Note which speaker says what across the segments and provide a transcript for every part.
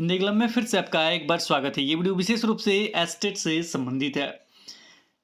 Speaker 1: निगलम में फिर से आपका एक बार स्वागत है। ये वीडियो विशेष रूप से एस्टेट से संबंधित है।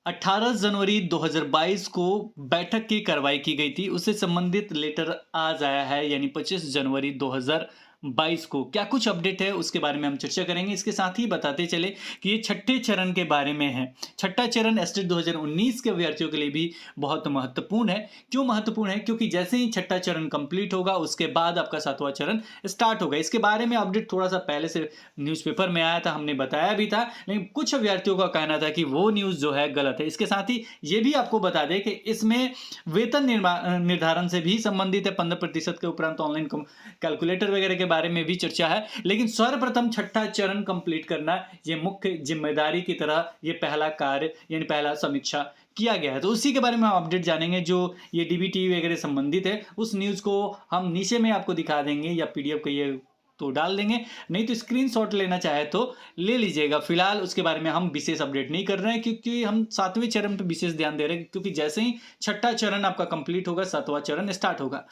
Speaker 1: 18 जनवरी 2022 को बैठक की कार्रवाई की गई थी, उससे संबंधित लेटर आज आया है, यानी 25 जनवरी 2022 को। क्या कुछ अपडेट है उसके बारे में हम चर्चा करेंगे। इसके साथ ही बताते चले कि ये छठे चरण के बारे में है। छठा चरण एस्टेट 2019 के अभ्यर्थियों के लिए भी बहुत महत्वपूर्ण है। क्यों महत्वपूर्ण है? क्योंकि जैसे ही छठा चरण कंप्लीट होगा उसके बाद आपका सातवां चरण स्टार्ट होगा। इसके बारे में अपडेट थोड़ा सा पहले से न्यूज़पेपर में आया था, हमने बताया भी था, लेकिन कुछ अभ्यर्थियों का कहना था कि वो न्यूज़ जो है गलत है। इसके साथ ही ये भी आपको बता दें कि इसमें वेतन निर्धारण से भी संबंधित है। 15% के उपरांत ऑनलाइन कैलकुलेटर वगैरह के बारे में भी चर्चा है। लेकिन सर्वप्रथम छठा चरण कंप्लीट करना ये मुख्य जिम्मेदारी की तरह ये पहला कार्य यानी पहला समीक्षा किया गया है। तो उसी के बारे में हम अपडेट जानेंगे। जो ये डीबीटी वगैरह संबंधित है उस न्यूज़ को हम नीचे में आपको दिखा देंगे, या पीडीएफ का ये तो डाल देंगे, नहीं तो स्क्रीनशॉट लेना चाहे तो ले लीजिएगा। फिलहाल उसके बारे में हम विशेष अपडेट नहीं कर रहे हैं, क्योंकि हम सातवें चरण पर विशेष ध्यान दे रहे हैं, क्योंकि जैसे ही छठा चरण आपका कंप्लीट होगा सातवां चरण स्टार्ट होगा।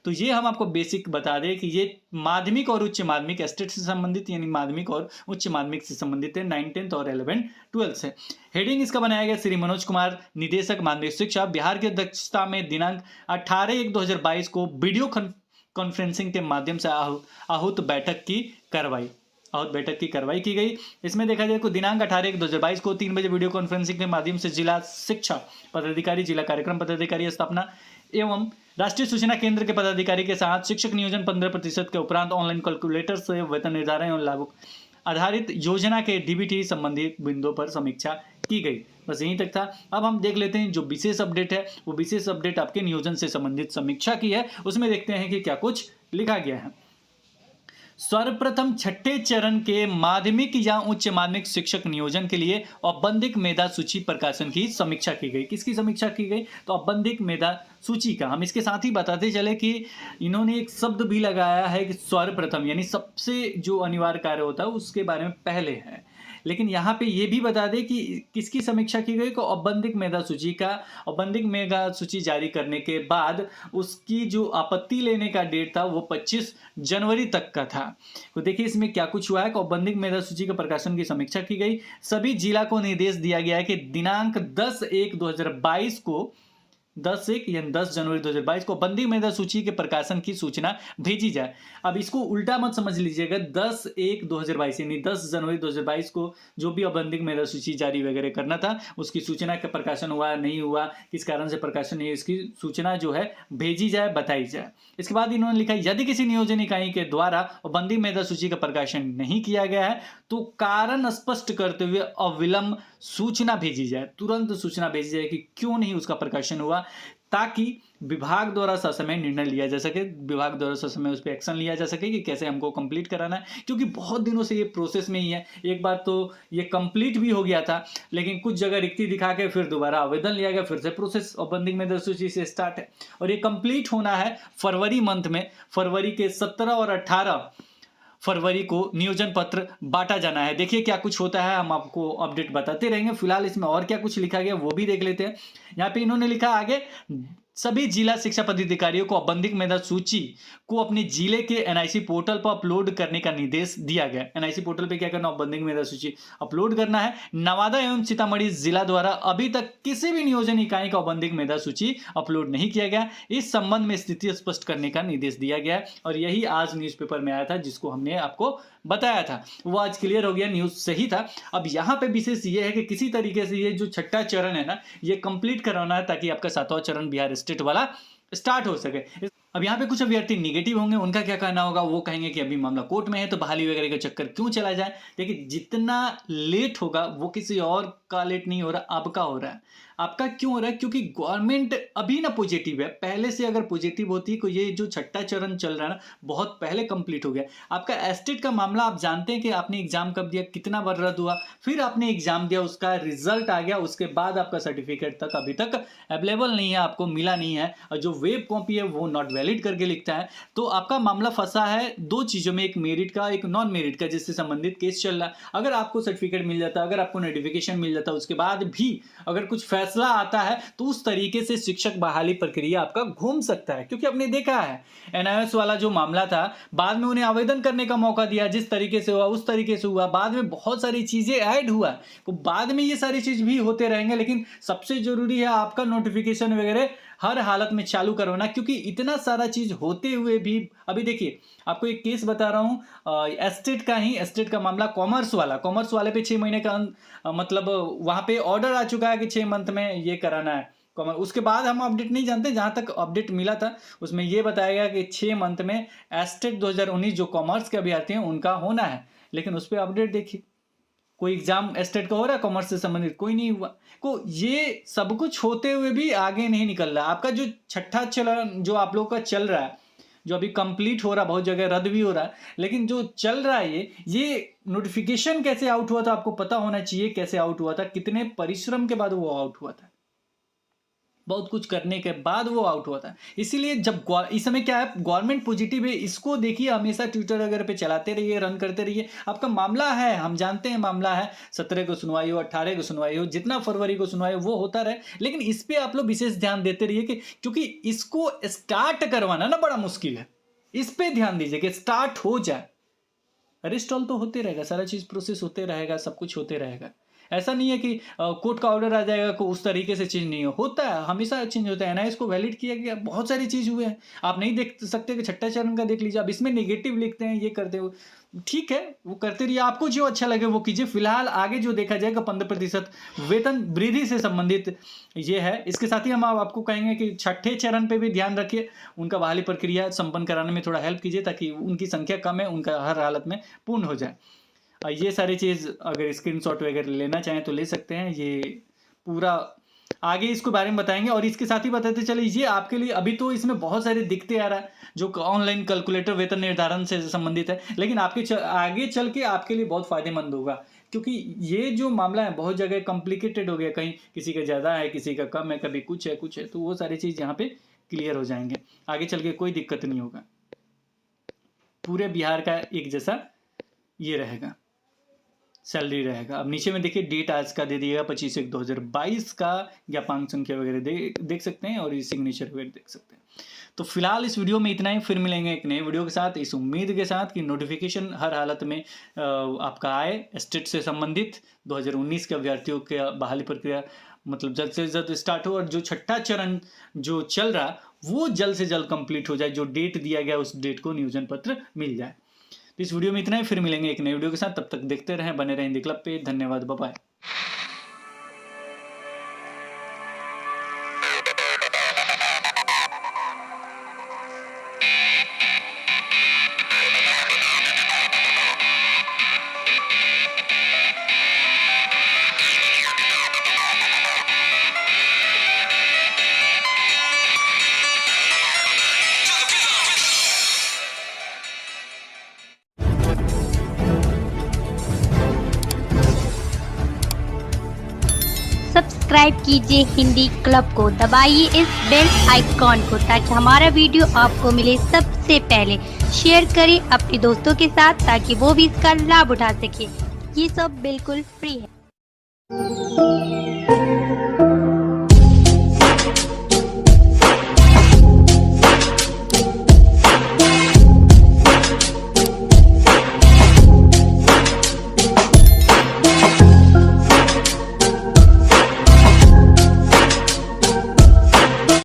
Speaker 1: तो ये हम आपको बेसिक बता दें कि ये माध्यमिक और उच्च माध्यमिक एस्टेट से संबंधित, यानी माध्यमिक और उच्च माध्यमिक से संबंधित है। 9th 10th और 11th 12th से। हेडिंग इसका बनाया गया श्री मनोज कुमार, निदेशक माध्यमिक शिक्षा, बिहार की अध्यक्षता में दिनांक 18/1/2022 को वीडियो कॉन्फ्रेंसिंग के माध्यम से आहूत बैठक की कार्रवाई की गई। इसमें देखा जाए तो दिनांक 18/1/2022 को 3 बजे वीडियो कॉन्फ्रेंसिंग के माध्यम से जिला शिक्षा पदाधिकारी, जिला कार्यक्रम पदाधिकारी स्थापना एवं राष्ट्रीय सूचना केंद्र के पदाधिकारी के साथ शिक्षक नियोजन 15% के उपरांत ऑनलाइन कैलकुलेटर से वेतन निर्धारण एवं लागू आधारित योजना के डीबीटी संबंधित बिंदुओं पर समीक्षा की गई। बस यहीं तक था। अब हम देख लेते हैं जो विशेष अपडेट है। वो विशेष अपडेट आपके नियोजन से संबंधित समीक्षा की है, उसमें देखते हैं कि क्या कुछ लिखा गया है। सर्वप्रथम छठे चरण के माध्यमिक या उच्च माध्यमिक शिक्षक नियोजन के लिए औपबंधिक मेधा सूची प्रकाशन की समीक्षा की गई। किसकी समीक्षा की गई? तो औपबंधिक मेधा सूची का। हम इसके साथ ही बताते चले कि इन्होंने एक शब्द भी लगाया है कि सर्वप्रथम, यानी सबसे जो अनिवार्य कार्य होता है उसके बारे में पहले है। लेकिन यहाँ पे ये भी बता दें कि किसकी समीक्षा की गई? को औपबंधिक मेधा सूची का। औपबंधिक मेधा सूची जारी करने के बाद उसकी जो आपत्ति लेने का डेट था वो 25 जनवरी तक का था। तो देखिए इसमें क्या कुछ हुआ है। औपबंधिक मेधा सूची के प्रकाशन की समीक्षा की गई। सभी जिला को निर्देश दिया गया है कि दिनांक 10/1/2022 को 10/1 यानी 10 जनवरी 2022 को बंदी मेधा सूची के प्रकाशन की सूचना भेजी जाए। अब इसको उल्टा मत समझ लीजिएगा। 10/1/2022 यानी 10 जनवरी 2022 को जो भी अबंदिक मेधा सूची जारी वगैरह करना था उसकी सूचना का प्रकाशन हुआ नहीं हुआ, किस कारण से प्रकाशन नहीं, इसकी सूचना जो है भेजी जाए, बताई जाए। इसके बाद इन्होंने लिखा यदि किसी नियोजन इकाई के द्वारा अबंदिक मेधा सूची का प्रकाशन नहीं किया गया है तो कारण स्पष्ट करते हुए अविलंब सूचना भेजी जाए, तुरंत सूचना भेजी जाए कि क्यों नहीं उसका प्रकाशन हुआ, ताकि विभाग द्वारा ससमय निर्णय लिया जा सके, विभाग द्वारा ससमय उस पर एक्शन लिया जा सके कि कैसे हमको कंप्लीट कराना है। क्योंकि बहुत दिनों से ये प्रोसेस में ही है। एक बार तो ये कंप्लीट भी हो गया था, लेकिन कुछ जगह रिक्ति दिखा के फिर दोबारा आवेदन लिया गया, फिर से प्रोसेस औपबंधिक मेधा सूची से स्टार्ट है। और ये कंप्लीट होना है फरवरी मंथ में। फरवरी के 17 और 18 फरवरी को नियोजन पत्र बांटा जाना है। देखिए क्या कुछ होता है, हम आपको अपडेट बताते रहेंगे। फिलहाल इसमें और क्या कुछ लिखा गया वो भी देख लेते हैं। यहाँ पे इन्होंने लिखा आगे, सभी जिला शिक्षा पदाधिकारियों को औपबंधिक मेधा सूची को अपने जिले के एनआईसी पोर्टल पर अपलोड करने का निर्देश दिया गया। एनआईसी पोर्टल पे क्या करना? औपबंधिक मेधा सूची अपलोड करना है। नवादा एवं सीतामढ़ी जिला द्वारा अभी तक किसी भी नियोजन इकाई का औपबंधिक मेधा सूची अपलोड नहीं किया गया। इस संबंध में स्थिति स्पष्ट करने का निर्देश दिया गया और यही आज न्यूज़पेपर में आया था, जिसको हमने आपको बताया था। वो आज क्लियर हो गया, न्यूज़ सही था। अब यहाँ पे विशेष ये है कि किसी तरीके से ये जो छठा चरण है ना, ये कंप्लीट कराना है ताकि आपका सातवां चरण बिहार स्टेट वाला स्टार्ट हो सके। अब यहाँ पे कुछ अभ्यर्थी निगेटिव होंगे, उनका क्या कहना होगा? वो कहेंगे कि अभी मामला कोर्ट में है तो बहाली वगैरह का चक्कर क्यों चला जाए। देखिए जितना लेट होगा वो किसी और का लेट नहीं हो रहा, आपका हो रहा है। आपका क्यों हो रहा है? क्योंकि गवर्नमेंट अभी ना पॉजिटिव है। पहले से अगर पॉजिटिव होती तो ये जो छठा चरण चल रहा है ना बहुत पहले कंप्लीट हो गया। आपका एस्टेट का मामला आप जानते हैं कि आपने एग्जाम कब दिया, कितना बार रद्द हुआ, फिर आपने एग्जाम दिया, उसका रिजल्ट आ गया, उसके बाद आपका सर्टिफिकेट तक अभी तक अवेलेबल नहीं है, आपको मिला नहीं है, और जो वेब कॉपी है वो नॉट वैलिड वैलिड करके लिखता है तो आपका मामला फंसा है दो चीज़ों में, एक मेरिट का एक नॉन मेरिट का, जिससे संबंधित केस चल रहा है। अगर आपको सर्टिफिकेट मिल जाता, अगर आपको नोटिफिकेशन मिल जाता, उसके बाद भी अगर कुछ फैसला आता है तो उस तरीके से शिक्षक बहाली प्रक्रिया आपका घूम सकता है। क्योंकि आपने देखा है एनआईओएस वाला जो मामला था, बाद में उन्हें आवेदन करने का मौका दिया, जिस तरीके से हुआ उस तरीके से हुआ, बाद में बहुत सारी चीज़ें ऐड हुआ, तो बाद में ये सारी चीज़ भी होते रहेंगे। लेकिन सबसे जरूरी है आपका नोटिफिकेशन वगैरह हर हालत में चालू करवाना, क्योंकि इतना सारा चीज़ होते हुए भी अभी देखिए आपको एक केस बता रहा हूँ, एस्टेट का मामला, कॉमर्स वाले पे 6 महीने का मतलब वहाँ पे ऑर्डर आ चुका है कि 6 मंथ में ये कराना है। उसके बाद हम अपडेट नहीं जानते, जहाँ तक अपडेट मिला था उसमें ये बताया गया कि 6 मंथ में एस्टेट 2019 जो कॉमर्स के अभ्यर्थी हैं उनका होना है। लेकिन उस पर अपडेट देखिए, कोई एग्जाम एस्टेट का हो रहा है कॉमर्स से संबंधित, कोई नहीं हुआ। को ये सब कुछ होते हुए भी आगे नहीं निकल रहा। आपका जो छठा चरण जो आप लोग का चल रहा है, जो अभी कंप्लीट हो रहा, बहुत जगह रद्द भी हो रहा है, लेकिन जो चल रहा है ये नोटिफिकेशन कैसे आउट हुआ था आपको पता होना चाहिए, कैसे आउट हुआ था, कितने परिश्रम के बाद वो आउट हुआ था, बहुत कुछ करने के बाद वो आउट हुआ था। इसीलिए जब इस समय क्या है, गवर्नमेंट पॉजिटिव है, इसको देखिए, हमेशा ट्विटर वगैरह पे चलाते रहिए, रन करते रहिए। आपका मामला है, हम जानते हैं मामला है, 17 को सुनवाई हो, 18 को सुनवाई हो, जितना फरवरी को सुनवाई हो वो होता रहे, लेकिन इस पर आप लोग विशेष ध्यान देते रहिए कि क्योंकि इसको स्टार्ट करवाना ना बड़ा मुश्किल है। इस पर ध्यान दीजिए कि स्टार्ट हो जाए। अरेस्ट ऑल तो होते रहेगा, सारा चीज़ प्रोसेस होते रहेगा, सब कुछ होते रहेगा। ऐसा नहीं है कि कोर्ट का ऑर्डर आ जाएगा को उस तरीके से चेंज नहीं होता है, हमेशा चेंज होता है। एनआईएस को वैलिड किया गया, बहुत सारी चीज़ हुए हैं, आप नहीं देख सकते कि छठा चरण का देख लीजिए। आप इसमें नेगेटिव लिखते हैं, ये करते हो, ठीक है, वो करते रहिए, आपको जो अच्छा लगे वो कीजिए। फिलहाल आगे जो देखा जाएगा 15% वेतन वृद्धि से संबंधित ये है। इसके साथ ही हम आपको कहेंगे कि छठे चरण पे भी ध्यान रखिए, उनका बहाली प्रक्रिया संपन्न कराने में थोड़ा हेल्प कीजिए, ताकि उनकी संख्या कम है, उनका हर हालत में पूर्ण हो जाए। ये सारी चीज़ अगर स्क्रीनशॉट वगैरह लेना चाहें तो ले सकते हैं, ये पूरा आगे इसको बारे में बताएंगे। और इसके साथ ही बताते चले, ये आपके लिए अभी तो इसमें बहुत सारे दिक्कतें आ रहा है जो ऑनलाइन कैलकुलेटर वेतन निर्धारण से संबंधित है, लेकिन आगे चल के आपके लिए बहुत फायदेमंद होगा, क्योंकि ये जो मामला है बहुत जगह कॉम्प्लिकेटेड हो गया, कहीं किसी का ज़्यादा है, किसी का कम है, कभी कुछ है, तो वो सारी चीज़ यहाँ पे क्लियर हो जाएंगे। आगे चल के कोई दिक्कत नहीं होगा, पूरे बिहार का एक जैसा ये रहेगा, सैलरी रहेगा। अब नीचे में देखिए डेट आज का दे दिएगा 25/1/2022 का, ज्ञापन संख्या वगैरह देख सकते हैं, और ये सिग्नेचर वगैरह देख सकते हैं। तो फिलहाल इस वीडियो में इतना ही, फिर मिलेंगे एक नए वीडियो के साथ, इस उम्मीद के साथ कि नोटिफिकेशन हर हालत में आपका आए स्टेट से संबंधित 2019 के अभ्यर्थियों के बहाली प्रक्रिया मतलब जल्द से जल्द स्टार्ट हो, और जो छठा चरण जो चल रहा वो जल्द से जल्द कंप्लीट हो जाए, जो डेट दिया गया उस डेट को नियोजन पत्र मिल जाए। तो इस वीडियो में इतना ही, फिर मिलेंगे एक नए वीडियो के साथ, तब तक देखते रहें, बने रहें हिंदी क्लब पे। धन्यवाद, बाय बाय।
Speaker 2: सब्सक्राइब कीजिए हिंदी क्लब को, दबाइए इस बेल आइकॉन को ताकि हमारा वीडियो आपको मिले सबसे पहले। शेयर करें अपने दोस्तों के साथ ताकि वो भी इसका लाभ उठा सके। ये सब बिल्कुल फ्री है।